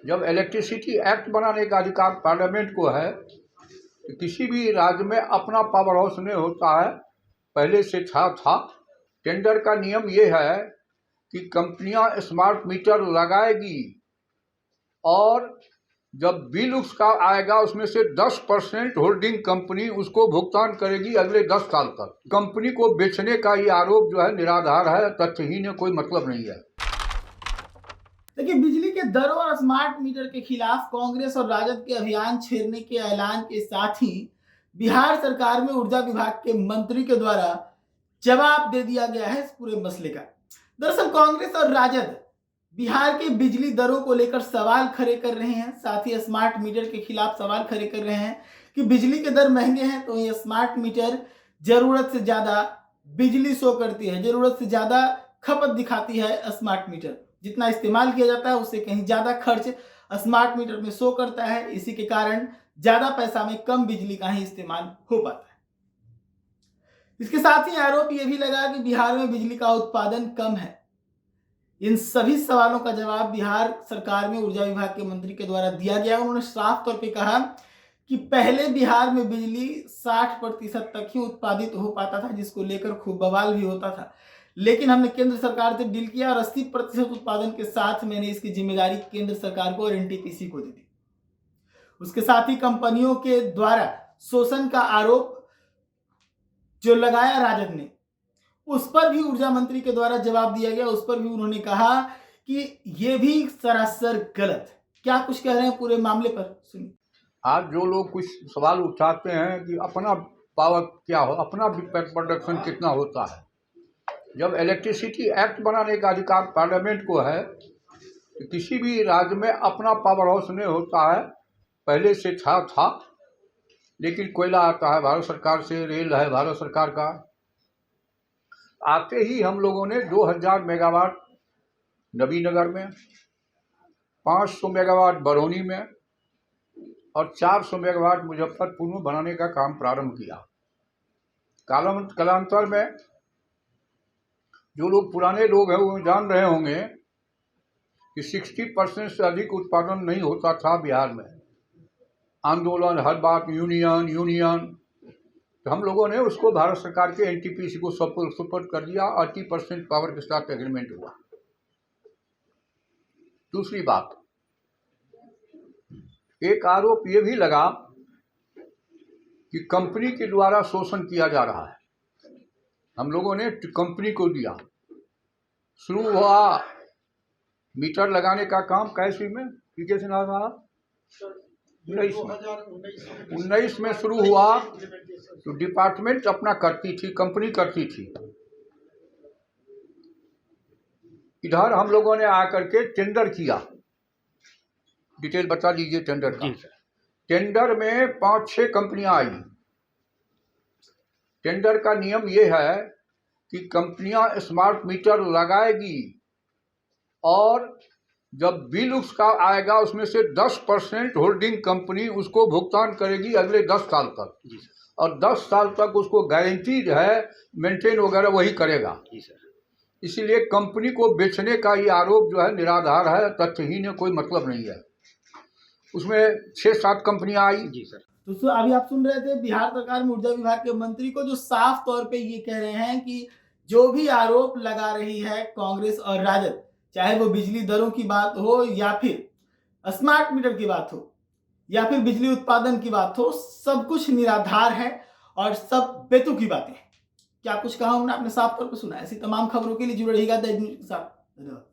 जब electricity act बनाने का अधिकार पार्लियामेंट को है, तो किसी भी राज्य में अपना पावर हाउस नहीं होता है, पहले से था। टेंडर का नियम ये है कि कंपनियां स्मार्ट मीटर लगाएगी और जब बिल उसका आएगा उसमें से 10% होल्डिंग कंपनी उसको भुगतान करेगी अगले 10 साल तक। कंपनी को बेचने का ये आरोप जो है निराधार है, तथ्यहीन है, कोई मतलब नहीं है। देखिए, बिजली के दरों और स्मार्ट मीटर के खिलाफ कांग्रेस और राजद के अभियान छेड़ने के ऐलान के साथ ही बिहार सरकार में ऊर्जा विभाग के मंत्री के द्वारा जवाब दे दिया गया है इस पूरे मसले का। दरअसल कांग्रेस और राजद बिहार के बिजली दरों को लेकर सवाल खड़े कर रहे हैं, साथ ही स्मार्ट मीटर के खिलाफ सवाल खड़े कर रहे हैं कि बिजली के दर महंगे हैं तो ये स्मार्ट मीटर जरूरत से ज्यादा बिजली शो करती है, जरूरत से ज्यादा खपत दिखाती है। स्मार्ट मीटर जितना इस्तेमाल किया जाता है उससे कहीं ज्यादा खर्च स्मार्ट मीटर में शो करता है, इसी के कारण ज्यादा पैसा में कम बिजली का ही इस्तेमाल हो पाता है। इसके साथ ही आरोप यह भी लगा कि बिहार में बिजली का उत्पादन कम है। इन सभी सवालों का जवाब बिहार सरकार में ऊर्जा विभाग के मंत्री के द्वारा दिया गया। उन्होंने साफ तौर पे कहा कि पहले बिहार में बिजली 60% तक ही उत्पादित हो पाता था, जिसको लेकर खूब बवाल भी होता था, लेकिन हमने केंद्र सरकार से डील किया और 80% उत्पादन के साथ मैंने इसकी जिम्मेदारी केंद्र सरकार को और एनटीपीसी को दे दी। उसके साथ ही कंपनियों के द्वारा शोषण का आरोप जो लगाया राजद ने, उस पर भी ऊर्जा मंत्री के द्वारा जवाब दिया गया। उस पर भी उन्होंने कहा कि ये भी सरासर गलत है। क्या कुछ कह रहे हैं पूरे मामले पर, सुनिए। आज जो लोग कुछ सवाल उठाते हैं कि अपना पावर क्या हो, अपना प्रोडक्शन कितना होता है, जब इलेक्ट्रिसिटी एक्ट बनाने का अधिकार पार्लियामेंट को है, तो किसी भी राज्य में अपना पावर हाउस नहीं होता है, पहले से था। लेकिन कोयला आता है भारत सरकार से, रेल है भारत सरकार का। आते ही हम लोगों ने 2000 मेगावाट नबीनगर में, 500 मेगावाट बरौनी में और 400 मेगावाट मुजफ्फरपुर में बनाने का काम प्रारंभ किया। कालांतर में जो लोग पुराने लोग हैं वो जान रहे होंगे कि 60% से अधिक उत्पादन नहीं होता था बिहार में। आंदोलन, हर बात यूनियन, तो हम लोगों ने उसको भारत सरकार के एनटीपीसी को सुपुर्द कर दिया। 80% पावर के साथ एग्रीमेंट हुआ। दूसरी बात, एक आरोप ये भी लगा कि कंपनी के द्वारा शोषण किया जा रहा है। हम लोगों ने कंपनी को दिया। शुरू हुआ मीटर लगाने का काम कैसे में, पीके से ना रहा 19 में शुरू हुआ, तो डिपार्टमेंट अपना करती थी, कंपनी करती थी। इधर हम लोगों ने आकर के टेंडर किया। डिटेल बता दीजिए टेंडर का। टेंडर में 5-6 कंपनियां आई। टेंडर का नियम ये है कि कंपनियां स्मार्ट मीटर लगाएगी और जब बिल उसका आएगा उसमें से 10% होल्डिंग कंपनी उसको भुगतान करेगी अगले 10 साल तक, और 10 साल तक उसको गारंटीड है मेंटेन वगैरह वही करेगा। इसीलिए कंपनी को बेचने का ये आरोप जो है निराधार है, तथ्यहीन है, कोई मतलब नहीं है। उसमें 6-7 कंपनियां आई। जी सर। तो अभी आप सुन रहे थे बिहार सरकार में ऊर्जा विभाग के मंत्री को, जो साफ तौर पे ये कह रहे हैं कि जो भी आरोप लगा रही है कांग्रेस और राजद, चाहे वो बिजली दरों की बात हो या फिर स्मार्ट मीटर की बात हो या फिर बिजली उत्पादन की बात हो, सब कुछ निराधार है और सब बेतुकी बातें हैं। क्या कुछ कहा उन्होंने, आपने साफ तौर पर सुना। ऐसी तमाम खबरों के लिए जुड़े रहिएगा द न्यूज़ के साथ। धन्यवाद।